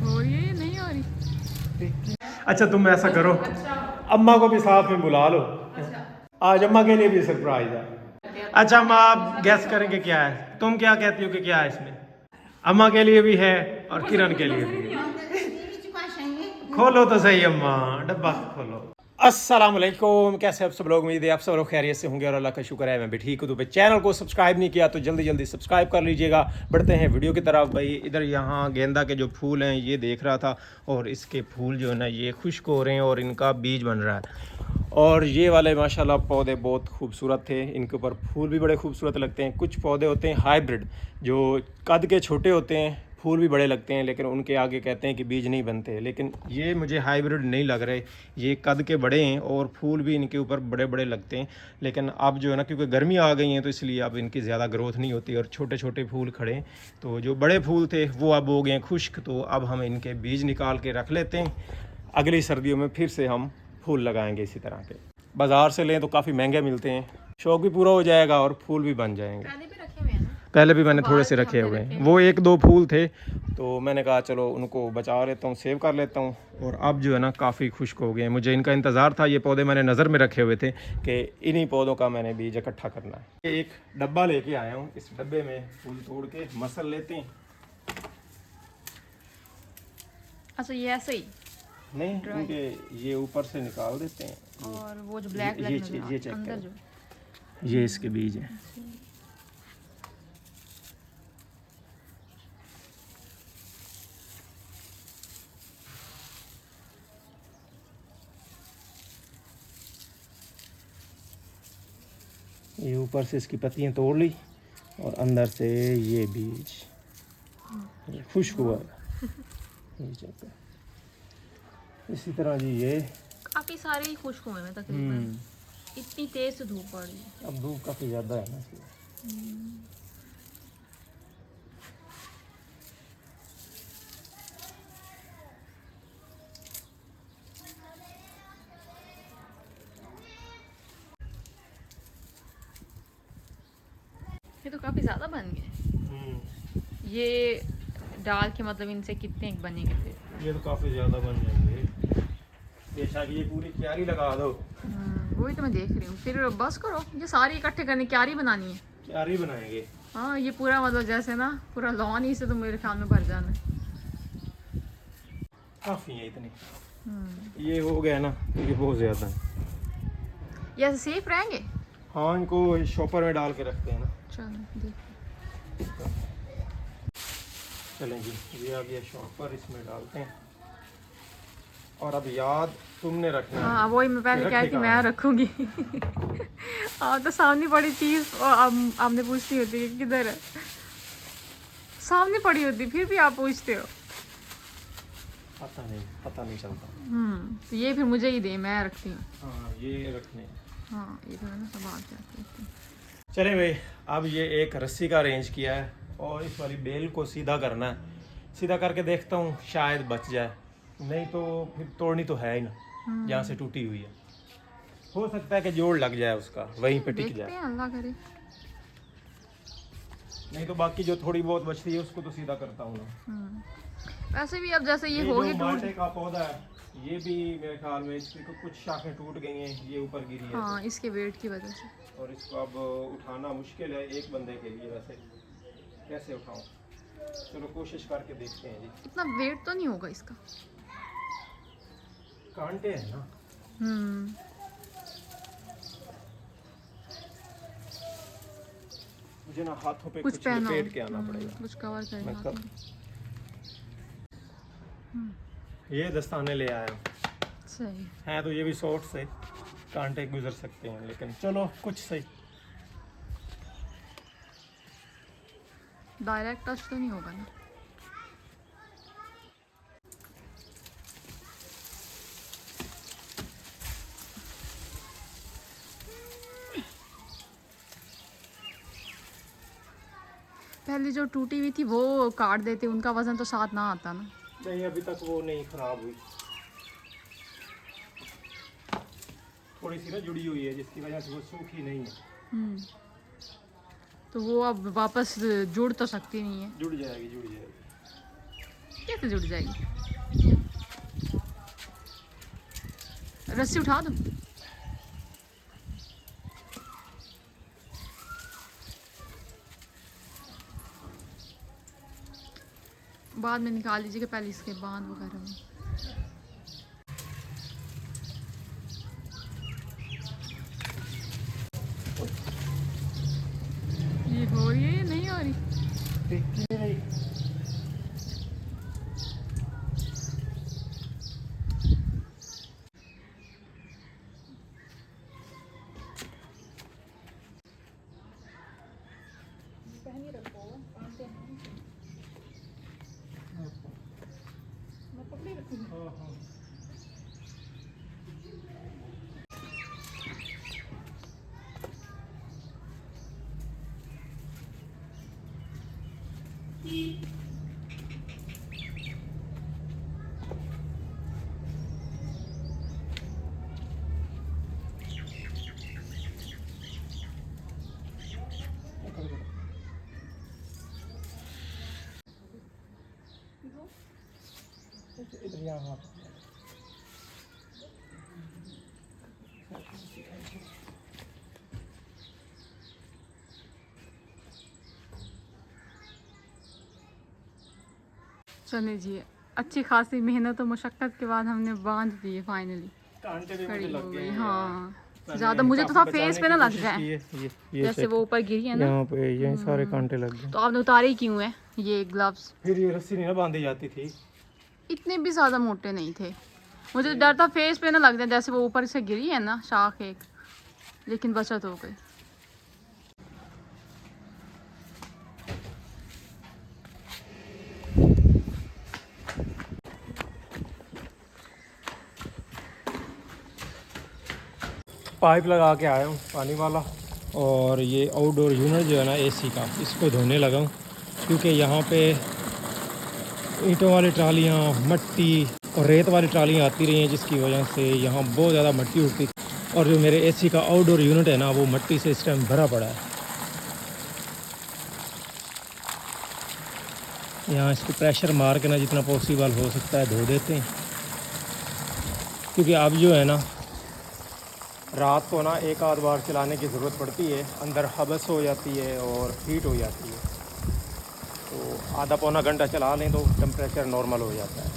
हो रही है नहीं हो रही? अच्छा तुम ऐसा करो, अम्मा को भी साथ में बुला लो। आज अम्मा के लिए भी सरप्राइज है। अच्छा अम्मा, आप गैस करेंगे क्या है? तुम क्या कहती हो कि क्या है इसमें? अम्मा के लिए भी है और किरण के लिए भी है। खोलो तो सही अम्मा, डब्बा खोलो। अस्सलाम वालेकुम, कैसे आप सब लोग? उम्मीद है आप सब लोग खैरियत से होंगे और अल्लाह का शुक्र है मैं भी ठीक हूँ। तो चैनल को सब्सक्राइब नहीं किया तो जल्दी जल्दी सब्सक्राइब कर लीजिएगा। बढ़ते हैं वीडियो की तरफ। भाई इधर यहाँ गेंदा के जो फूल हैं ये देख रहा था, और इसके फूल जो है ना ये खुश्क हो रहे हैं और इनका बीज बन रहा है। और ये वाले माशाल्लाह पौधे बहुत खूबसूरत थे, इनके ऊपर फूल भी बड़े खूबसूरत लगते हैं। कुछ पौधे होते हैं हाइब्रिड, जो कद के छोटे होते हैं, फूल भी बड़े लगते हैं, लेकिन उनके आगे कहते हैं कि बीज नहीं बनते। लेकिन ये मुझे हाइब्रिड नहीं लग रहे, ये कद के बड़े हैं और फूल भी इनके ऊपर बड़े बड़े लगते हैं। लेकिन अब जो है ना, क्योंकि गर्मी आ गई हैं तो इसलिए अब इनकी ज़्यादा ग्रोथ नहीं होती और छोटे छोटे फूल खड़े हैं। तो जो बड़े फूल थे वो अब हो गए हैं खुश्क, तो अब हम इनके बीज निकाल के रख लेते हैं। अगली सर्दियों में फिर से हम फूल लगाएंगे इसी तरह के। बाज़ार से लें तो काफ़ी महंगे मिलते हैं, शौक भी पूरा हो जाएगा और फूल भी बन जाएंगे। पहले भी मैंने थोड़े से रखे हुए हैं, वो एक दो फूल थे तो मैंने कहा चलो उनको बचा लेता हूँ, सेव कर लेता हूँ। और अब जो है ना काफ़ी खुश्क हो गए हैं। मुझे इनका इंतज़ार था, ये पौधे मैंने नज़र में रखे हुए थे कि इन्हीं पौधों का मैंने बीज इकट्ठा करना है। एक डब्बा लेके आया हूँ, इस डब्बे में फूल तोड़ के मसल लेते हैं। अच्छा ये ऐसे ही नहीं, क्योंकि ये ऊपर से निकाल देते हैं। और वो जो ब्लैक ये चेक अंदर जो ये इसके बीज हैं। ये ऊपर से इसकी पत्तियां तोड़ ली और अंदर से ये बीज खुश्क हुआ है। इसी तरह जी ये काफी सारे ही खुश्क हुए हैं तकरीबन। इतनी तेज से धूप पड़ रही है। अब धूप काफ़ी ज़्यादा है ना। ये तो काफी ज्यादा बन गए। ये डाल के मतलब इनसे कितने बनेंगे फिर? ये तो काफ़ी ज़्यादा बन जाएंगे। बेशक ये पूरी क्यारी लगा दो। वही तो मैं देख रही हूँ। फिर बस करो, ये सारी इकट्ठे करने क्यारी बनानी है। क्यारी बनाएंगे। हाँ ये पूरा मतलब जैसे ना पूरा लॉन ही से तो मेरे ख्याल में भर जाना है। काफ़ी है इतनी। ये हो गया ना, ये बहुत ज़्यादा है। ये ऐसे सेफ रहेंगे? हाँ, इनको शॉपर में डाल के रखते हैं ना। चलो देख। चलें जी, ये आ गया शॉपर, इसमें डालते हैं। और अब याद तुमने रखना है। हाँ वही मैं पहले क्या कि मैं रखूंगी। हाँ तो सामने पड़ी चीज और आपने पूछती होती है किधर है, सामने पड़ी होती फिर भी आप पूछते हो। पता नहीं चलता। तो ये फिर मुझे ही दे, मैं रखती हूँ। हाँ ये रखने। हाँ ये तो मैंने संभाल के रखती हूँ। चले भाई, अब ये एक रस्सी का अरेंज किया है और इस वाली बेल को सीधा करना है। सीधा करके देखता हूँ शायद बच जाए, नहीं तो फिर तोड़नी तो है ही ना, जहाँ से टूटी हुई है। हो सकता है कि जोड़ लग जाए उसका, वहीं पे टिक जाए। अल्लाह करे। नहीं तो बाकी जो थोड़ी बहुत बचती है उसको तो सीधा करता हूँ ना। वैसे भी अब जैसे ये हो गई माल्टे का पौधा है, ये भी मेरे ख्याल में इसकी कुछ शाखें टूट गई हैं, ये ऊपर गिरी है। हाँ इसके वेट की वजह से। और इसको अब उठाना मुश्किल है एक बंदे के लिए। वैसे कैसे उठाऊं? चलो कोशिश करके देखते हैं जी। इतना वेट तो नहीं होगा इसका, कांटे हैं ना। मुझे ना हाथों पे कुछ लपेट के आना पड़ेगा, कुछ कवर करना। ये दस्ताने ले आया हूँ। सही है तो ये भी शॉर्ट से कांटे गुजर सकते हैं, लेकिन चलो कुछ सही। डायरेक्ट टच तो नहीं होगा ना? पहले जो टूटी हुई थी वो काट देते, उनका वजन तो साथ ना आता ना। नहीं अभी तक वो नहीं खराब हुई, थोड़ी सी ना जुड़ी हुई है जिसकी वजह से वो सूखी नहीं है। तो वो अब वापस जुड़ तो सकती नहीं है। जुड़ जाएगी। कैसे जुड़ जाएगी? रस्सी उठा दो। बाद में निकाल लीजिएगा, पहले इसके बांध वगैरह में। ये हो रही है या नहीं हो रही? चलिए जी, अच्छी खासी मेहनत और मुशक्क़त के बाद हमने बांध दिए फाइनली। कांटे भी खड़ी मुझे हो लग गई। गए। हाँ, मैंने ज़्यादा मुझे तो था फेस पे ना लग जाए, ये जैसे वो ऊपर गिरी है ना। यहाँ पे ये सारे कांटे लग गए। तो आपने उतारे ही क्यों है ये ग्लव्स? फिर ये रस्सी नहीं ना बांधी जाती थी। इतने भी ज़्यादा मोटे नहीं थे। मुझे तो डर था फेस पे ना लग जाए, जैसे वो ऊपर से गिरी है ना शाख एक, लेकिन बचत हो गई। पाइप लगा के आया हूँ पानी वाला, और ये आउटडोर यूनिट जो है ना एसी का, इसको धोने लगा हूँ, क्योंकि यहाँ पे ईंटों वाली ट्रालियाँ, मट्टी और रेत वाली ट्रालियाँ आती रही हैं, जिसकी वजह से यहाँ बहुत ज़्यादा मट्टी उठती, और जो मेरे एसी का आउटडोर यूनिट है ना वो मट्टी से इस टाइम भरा पड़ा है। यहाँ इसको प्रेशर मार के ना जितना पॉसिबल हो सकता है धो देते हैं, क्योंकि अब जो है ना रात को ना एक आध बार चलाने की ज़रूरत पड़ती है, अंदर हबस हो जाती है और हीट हो जाती है, तो आधा पौना घंटा चला लें तो टेम्परेचर नॉर्मल हो जाता है।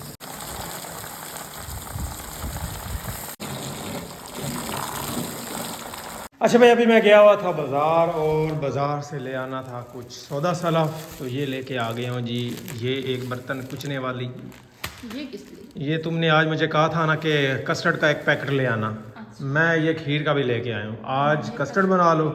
अच्छा भाई, अभी मैं गया हुआ था बाज़ार, और बाज़ार से ले आना था कुछ सौदा सलाफ, तो ये लेके आ गया हूँ जी। ये एक बर्तन कुचने वाली। ये किस लिए? ये तुमने आज मुझे कहा था ना कि कस्टर्ड का एक पैकेट ले आना। अच्छा। मैं ये खीर का भी लेके आया हूँ। आज कस्टर्ड बना लो,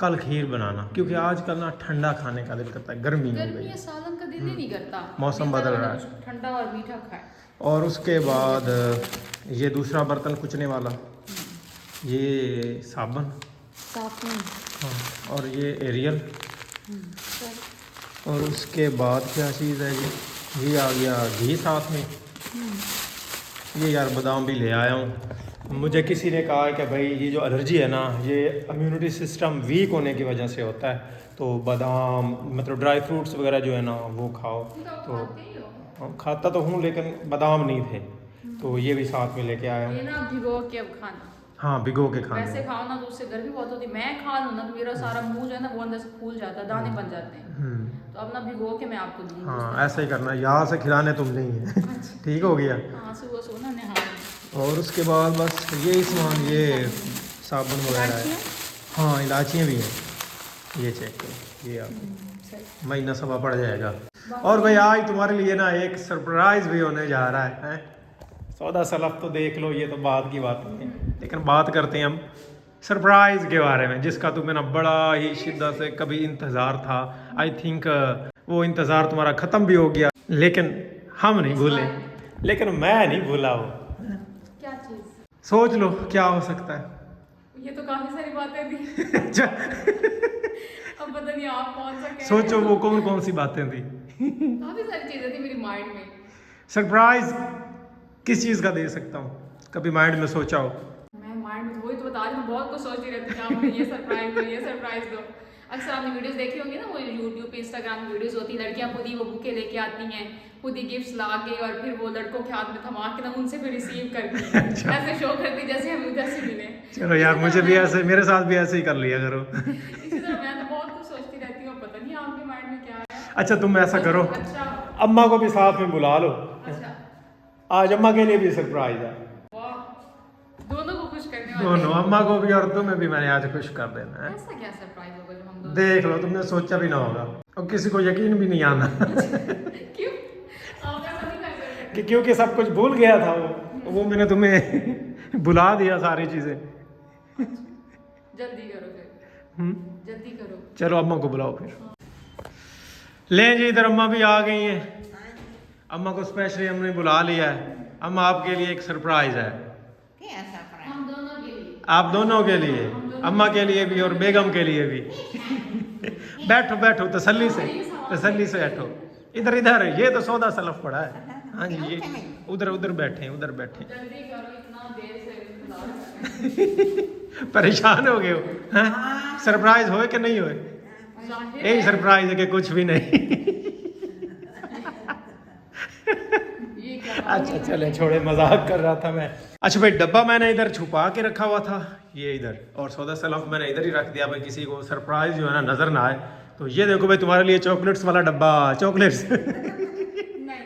कल खीर बनाना, क्योंकि आजकल ना ठंडा खाने का दिल करता है, गर्मी हो गई है, सालन का दिल ही नहीं करता, मौसम बदल रहा है, ठंडा और मीठा खाए। और उसके बाद ये दूसरा बर्तन कुचने वाला, ये साबुन, हाँ, और ये एरियल, और उसके बाद क्या चीज़ है ये आ गया घी साथ में। ये यार बादाम भी ले आया हूँ। मुझे किसी ने कहा है कि भाई ये जो एलर्जी है ना, ये इम्यूनिटी सिस्टम वीक होने की वजह से होता है, तो बादाम मतलब ड्राई फ्रूट्स वगैरह जो है ना वो खाओ। तो खाता तो हूँ, लेकिन बादाम नहीं थे, तो ये भी साथ में लेके आया हूँ। ये ना भिगो के अब खाना। हाँ, भिगो के खाना। वैसे खाओ ना तो उससे गर्मी बहुत होती है। मैं खा लूँ ना तो मेरा सारा मुंह जो है ना वो अंदर से फूल जाता है, दाने बन जाते हैं। तो अब ना भिगो के मैं आपको दूंगी। हाँ, ऐसा ही करना, यहाँ से खिलाने तुम नहीं है। ठीक हो गया। हाँ, सुबह सोना नहा। और उसके बाद बस यही सामान, ये साबुन वगैरह है। हाँ, इलायचियाँ भी हैं, ये चेक करो, ये आप महीना सवा पड़ जाएगा। और भाई आज तुम्हारे लिए ना एक सरप्राइज भी होने जा रहा है। सौदा सलफ तो देख लो, ये तो बात की बात नहीं है, लेकिन बात करते हैं हम सरप्राइज के बारे में, जिसका तुम्हें ना बड़ा ही शिद्दत से कभी इंतज़ार था। आई थिंक वो इंतज़ार तुम्हारा ख़त्म भी हो गया, लेकिन हम नहीं भूले, लेकिन मैं नहीं भूला। वो क्या चीज़? सोच लो क्या हो सकता है। ये तो काफी सारी बातें थी। अच्छा, अब पता नहीं आप कौन सा कह सोचो वो कौन कौन सी बातें थी। काफी सारी चीजें थी मेरी माइंड में। सरप्राइज किस चीज़ का दे सकता हूँ, कभी माइंड में सोचा हो? मैं माइंड में वही तो बता रही हूँ, बहुत कुछ सोचती रहती हूँ, आप मुझे ये सरप्राइज दो, ये सरप्राइज दो। अक्सर आपने वीडियोस देखी होंगी ना, वो यूट्यूब पे इंस्टाग्राम में वीडियोस होती हैं, लड़कियां खुद ही वो बुके लेके आती हैं, खुद ही गिफ्ट्स ला के और फिर वो लड़कों के हाथ में थमा के ना उनसे फिर रिसीव करती हैं। ऐसे शो करती जैसे हम उधर से मिले। चलो यार, मुझे भी ऐसे, मेरे साथ भी ऐसे ही कर लिया करो। इसी तरह मैं तो बहुत कुछ सोचती रहती हूँ, पता नहीं आपके माइंड में क्या है। अच्छा तुम ऐसा करो, अच्छा अम्मा को भी साथ में बुला लो। अच्छा आज अम्मा के लिए भी सरप्राइज है। वाह, दोनों को खुश करने वाले। दोनों, अम्मा को भी और तुम्हें भी मैंने आज खुश कर देना है। ऐसा क्या सरप्राइज होगा जो हम दोनों? देख लो, तुमने सोचा भी ना होगा और किसी को यकीन भी नहीं आना। क्यों आप ऐसा नहीं कर सकते? कि क्योंकि सब कुछ भूल गया था वो मैंने तुम्हें बुला दिया सारी चीजें। जल्दी करो फिर, जल्दी करो। चलो अम्मा को बुलाओ फिर। ले जी, इधर अम्मा भी आ गई हैं। अम्मा को स्पेशली हमने बुला लिया है। अम्मा आपके लिए एक सरप्राइज है, हम दोनों के लिए। आप दोनों के लिए, अम्मा के लिए भी और बेगम के लिए भी। बैठो बैठो, तसल्ली से बैठो। इधर इधर, ये तो सौदा सलफ पड़ा है। हाँ जी, ये उधर उधर बैठे, उधर बैठे। जल्दी करो, इतना देर से इंतजार कर रहे हैं। परेशान हो गए हो? हैं? सरप्राइज होए कि नहीं होए? जाहिर यही है, सरप्राइज है कि कुछ भी नहीं। ये क्या बात अच्छा चले, छोड़े, मजाक कर रहा था मैं। अच्छा भाई, डब्बा मैंने इधर छुपा के रखा हुआ था, ये इधर, और सौदा सलफ मैंने इधर ही रख दिया भाई, किसी को सरप्राइज जो है ना नजर ना आए। तो ये देखो भाई, तुम्हारे लिए चॉकलेट्स वाला डब्बा, चॉकलेट्स। नहीं,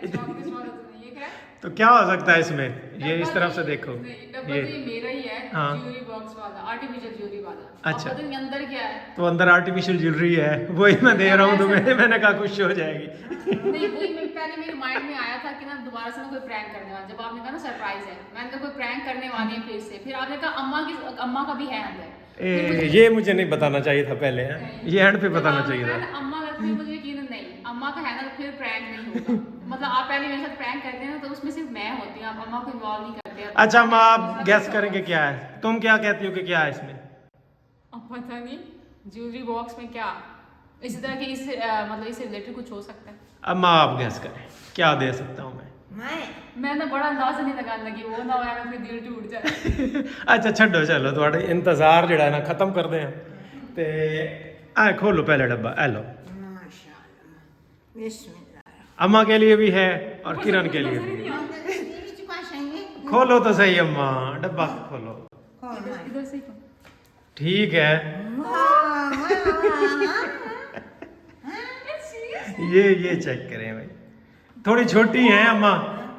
चॉकलेट वाला तो नहीं, ये क्या है? तो क्या हो सकता है इसमें? ये इस तरफ से देखो, नहीं, डब्बा ये तो ये मेरा ही है, हाँ। ज्वेलरी बॉक्स वाला, आर्टिफिशियल ज्वेलरी वाला। अच्छा। अब पता नहीं अंदर क्या है। तो अंदर आर्टिफिशियल ज्वेलरी है, वही मैं दे रहा हूँ तुम्हें। मैंने कहा खुश हो जाएगी। नहीं, वही पहले मेरे माइंड में आया था कि ना दोबारा से ना कोई प्रैंक करने वाला, जब आपने कहा ना सरप्राइज है, मैंने कहा कोई प्रैंक करने वाली है फिर से, फिर आपने कहा अम्मा का भी है अंदर। ये मुझे नहीं बताना चाहिए था पहले, है? ये एंड पे बताना चाहिए था। अम्मा का, फिर मुझे यकीन नहीं, अम्मा का है ना, तो फिर प्रैंक नहीं होगा। मतलब आप पहले मेरे साथ प्रैंक करते हैं ना, तो उसमें सिर्फ मैं होती हूँ, आप अम्मा को इन्वॉल्व नहीं करते। अच्छा अम्मा, आप गैस करेंगे क्या है? तुम क्या कहती हो कि क्या है इसमें? अब पता नहीं ज्वेलरी बॉक्स में क्या, इसी तरह के मतलब इससे रिलेटेड कुछ हो सकता है। अम्मा आप गैस करें, क्या दे सकता हूँ मैं? मैं ना बड़ा अंदाजा नहीं लगाने लगी, वो ना हो ना फिर दिल टूट जाए। अच्छा छड्डो, चलो थोड़ा इंतजार जड़ा है ना खत्म कर दें। ते आ खोलो पहले डब्बा, ए लो। अम्मा के लिए भी है और किरण के लिए भी। खोलो तो सही अम्मा, डब्बा खोलो। इधर से ही। ठीक है, ये चेक करें भाई, थोड़ी छोटी है अम्मा,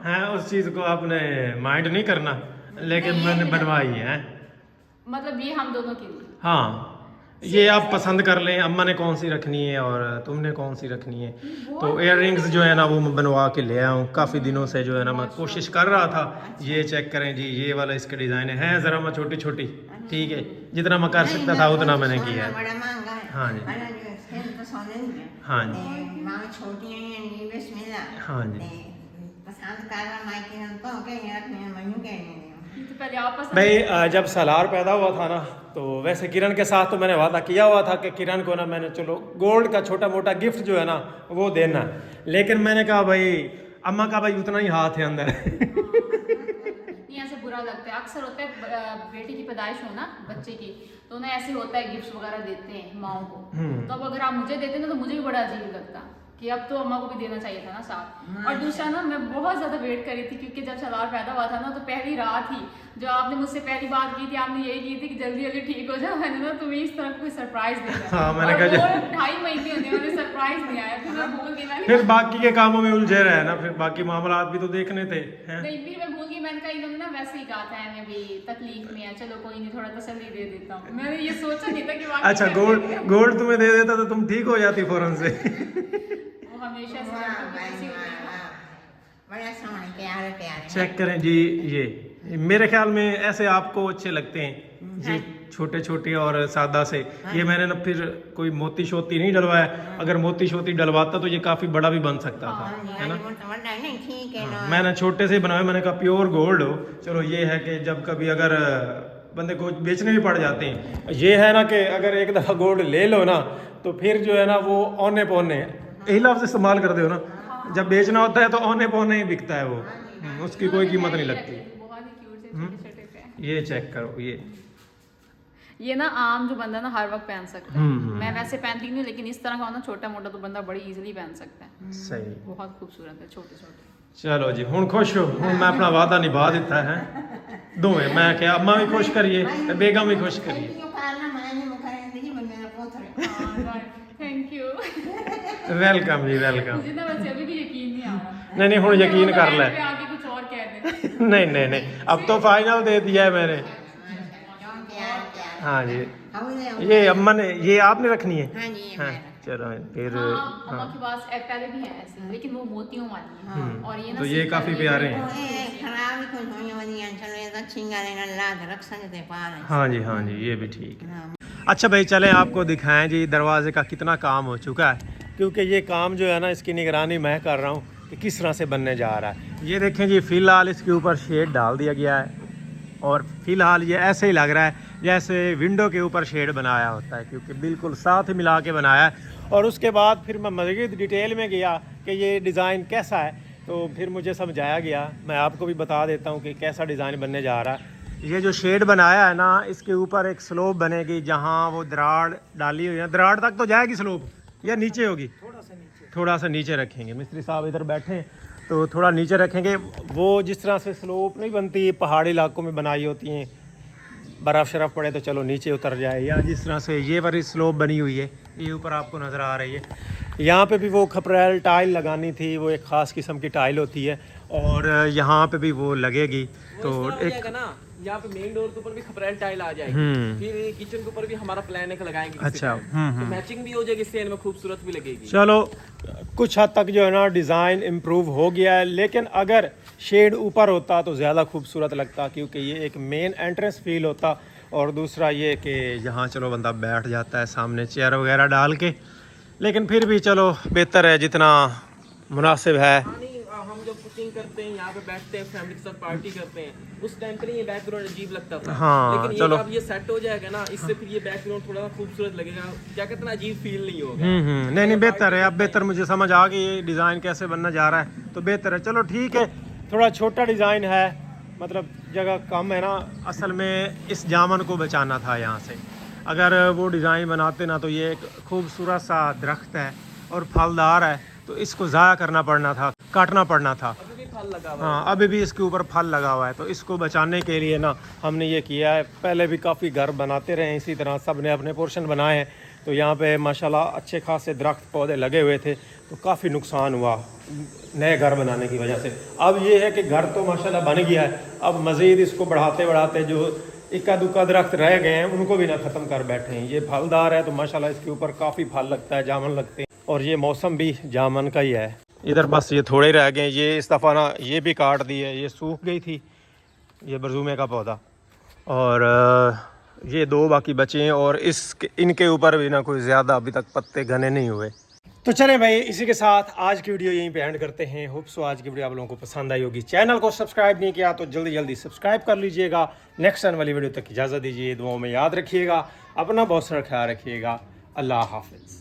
है, उस चीज को आपने माइंड नहीं करना, लेकिन मैंने बनवाई है। मतलब ये हम दोनों के लिए। हाँ, ये आप पसंद कर लें, अम्मा ने कौन सी रखनी है और तुमने कौन सी रखनी है। तो इयररिंग्स जो है ना वो मैं बनवा के ले आया हूँ, काफ़ी दिनों से जो है ना मैं कोशिश कर रहा था। ये चेक करें जी, ये वाला इसका डिज़ाइन है ज़रा मैं छोटी छोटी, ठीक है, जितना मैं कर सकता था उतना मैंने किया है। हाँ जी, हाँ जी, हाँ जी। तो पहले आप पसंद। भाई जब सलार पैदा हुआ था ना, तो वैसे किरण के साथ तो मैंने वादा किया हुआ था कि किरण को ना मैंने चलो गोल्ड का छोटा मोटा गिफ्ट जो है ना वो देना, लेकिन मैंने कहा भाई अम्मा का भाई उतना ही हाथ है अंदर। नहीं, ऐसे बुरा लगता है, अक्सर होता है बेटी की पैदाइश हो ना बच्चे की, तो ना ऐसे होता है गिफ्ट्स वगैरह देते हैं माओ को। तो अब अगर आप मुझे देते ना तो मुझे भी बड़ा अजीब लगता कि अब तो अम्मा को भी देना चाहिए था ना साथ। और दूसरा ना, मैं बहुत ज्यादा वेट कर रही थी, क्योंकि जब सलार पैदा हुआ था ना तो पहली रात ही जो आपने मुझसे पहली बात की थी, आपने यही की थी कि जल्दी जल्दी ठीक हो जाओ, मैंने ना तुम्हें इस तरह कोई सरप्राइज देना। हाँ, मैंने कहा 2.5 महीने होने वाले सरप्राइज नहीं आया, फिर मैं भूल गई। मैंने फिर बाकी के कामों में उलझे रहे ना, फिर बाकी मामला भी तो देखने थे, हैं? नहीं, फिर मैं भूल गई। मैंने कहा इन्होंने ना वैसे ही कहा था, मैं भी तकलीफ में है, चलो कोई नहीं, थोड़ा तसल्ली दे देता हूँ। मैंने ये सोचा नहीं था कि वाकई अच्छा, कर गोल्ड देंगे। गोल्ड तुम्हें दे देता तो तुम ठीक हो जाती फौरन से। वो हमेशा से ऐसी होती है। चेक करें जी, ये मेरे ख्याल में ऐसे आपको अच्छे लगते हैं जी, छोटे छोटे और सादा से। ये मैंने ना फिर कोई मोती शोती नहीं डलवाया, अगर मोती शोती डलवाता तो ये काफी बड़ा भी बन सकता था, है ना। मैंने छोटे से बनाया, मैंने कहा प्योर गोल्ड हो। चलो ये है कि जब कभी अगर बंदे को बेचने भी पड़ जाते हैं, ये है ना कि अगर एक दफ़ा गोल्ड ले लो ना तो फिर जो है ना वो औने पौने, यही लफ्ज़ इस्तेमाल कर दो ना, जब बेचना होता है तो औने पौने ही बिकता है वो, उसकी कोई कीमत नहीं लगती। बहुत ही क्यूट से छोटे-छोटे से। ये चेक करो, ये ना आम जो बंदा ना हर वक्त पहन सकता है। मैं वैसे पहनती नहीं, लेकिन इस तरह का हो ना छोटा मोटा तो बंदा बड़ी इजीली पहन सकता है। सही, बहुत खूबसूरत है, छोटे छोटे। चलो जी हुण खुश हो, हुण मैं अपना वादा निभा दिता है दोवें, मैं क्या अम्मा भी खुश करिए ते बेगम भी खुश करिए। Thank you. वेलकम जी वेलकम। मुझे ना वैसे अभी भी यकीन नहीं आ रहा। नहीं नहीं हुण यकीन कर ले। आगे कुछ और कह दे। नहीं नहीं नहीं, अब तो फाइनल दे दिया है मैंने। हाँ जी, ये अम्मा ने, ये आपने रखनी है। हाँ जी, हाँ, चलो फिर हाँ, अम्मा के पास पहले भी है ऐसे, लेकिन वो मोतियों वाली है। और ये ना तो ये सिल्क काफी वाली प्यारे है। हैं। खराब ही कुछ होने वाली है, चलो ये अच्छी गाने ना लाद रख सकते पार। हाँ जी ये भी ठीक है। अच्छा भाई चलें आपको दिखाएं जी दरवाजे का कितना काम हो चुका है, क्योंकि ये काम जो है ना इसकी निगरानी मैं कर रहा हूँ कि किस तरह से बनने जा रहा है। ये देखें जी, फ़िलहाल इसके ऊपर शेड डाल दिया गया है और फ़िलहाल ये ऐसे ही लग रहा है जैसे विंडो के ऊपर शेड बनाया होता है, क्योंकि बिल्कुल साथ ही मिला के बनाया है। और उसके बाद फिर मैं मज़ीद डिटेल में गया कि ये डिज़ाइन कैसा है, तो फिर मुझे समझाया गया। मैं आपको भी बता देता हूँ कि कैसा डिज़ाइन बनने जा रहा है। ये जो शेड बनाया है ना, इसके ऊपर एक स्लोप बनेगी, जहाँ वो दराड़ डाली हुई है, दराड़ तक तो जाएगी स्लोप या नीचे होगी? थोड़ा सा नीचे रखेंगे। मिस्त्री साहब इधर बैठे हैं तो थोड़ा नीचे रखेंगे। वो जिस तरह से स्लोप नहीं बनती पहाड़ी इलाकों में बनाई होती हैं, बर्फ़ शरफ़ पड़े तो चलो नीचे उतर जाए, या जिस तरह से ये वाली स्लोप बनी हुई है, ये ऊपर आपको नज़र आ रही है। यहाँ पे भी वो खपरेल टाइल लगानी थी, वो एक ख़ास किस्म की टाइल होती है, और यहाँ पे भी वो लगेगी। तो एक ना यहाँ पे मेन डोर के ऊपर भी खपरेल टाइल आ जाएगी, फिर किचन के ऊपर भी हमारा प्लान है लगाएंगे। अच्छा, तो मैचिंग भी हो जाएगी, स्टैंड में खूबसूरत भी लगेगी। चलो कुछ हद तक जो है ना डिज़ाइन इम्प्रूव हो गया है, लेकिन अगर शेड ऊपर होता तो ज़्यादा खूबसूरत लगता, क्योंकि ये एक मेन एंट्रेंस फील होता। और दूसरा ये कि यहाँ चलो बंदा बैठ जाता है सामने चेयर वगैरह डाल के, लेकिन फिर भी चलो बेहतर है जितना मुनासिब है। हम जब कुकिंग करते हैं यहाँ पे बैठते हैं, फैमिली के साथ पार्टी करते हैं, उस टाइम पे ये बैकग्राउंड अजीब लगता था। हाँ, लेकिन चलो। ये अब ये सेट हो जाएगा ना, इससे फिर ये बैकग्राउंड थोड़ा खूबसूरत लगेगा, क्या कहते हैं ना, अजीब फील नहीं होगा। नहीं बेहतर है, अब बेहतर मुझे समझ आ गई ये डिज़ाइन कैसे बनना जा रहा है, तो बेहतर है। चलो ठीक है, थोड़ा छोटा डिज़ाइन है, मतलब जगह कम है ना। असल में इस जामन को बचाना था यहाँ से, अगर वो डिज़ाइन बनाते ना तो ये एक खूबसूरत सा दरख्त है और फलदार है, तो इसको ज़ाया करना पड़ना था, काटना पड़ना था। अभी भी फल लगा हुआ है। हाँ, अभी भी इसके ऊपर फल लगा हुआ है, तो इसको बचाने के लिए ना हमने ये किया है। पहले भी काफ़ी घर बनाते रहे इसी तरह, सब ने अपने पोर्शन बनाए हैं, तो यहाँ पे माशाल्लाह अच्छे खासे दरख्त पौधे लगे हुए थे, तो काफ़ी नुकसान हुआ नए घर बनाने की वजह से। अब ये है कि घर तो माशाल्लाह बन गया है, अब मज़ीद इसको बढ़ाते बढ़ाते जो इक्का दुक्का दरख्त रह गए हैं उनको भी ना ख़त्म कर बैठे हैं। ये फलदार है तो माशाल्लाह इसके ऊपर काफ़ी फल लगता है, जामन लगते हैं, और ये मौसम भी जामन का ही है। इधर बस ये थोड़े रह गए, ये इस दफ़ा ना ये भी काट दी है, ये सूख गई थी ये बरजूमे का पौधा, और ये दो बाकी बचे हैं, और इनके ऊपर भी ना कोई ज़्यादा अभी तक पत्ते घने नहीं हुए। तो चलें भाई, इसी के साथ आज की वीडियो यहीं पे एंड करते हैं। होप सो आज की वीडियो आप लोगों को पसंद आई होगी। चैनल को सब्सक्राइब नहीं किया तो जल्दी जल्दी सब्सक्राइब कर लीजिएगा। नेक्स्ट आने वाली वीडियो तक इजाज़त दीजिए, दुआओं में याद रखिएगा, अपना बहुत सारा ख्याल रखिएगा। अल्लाह हाफिज़।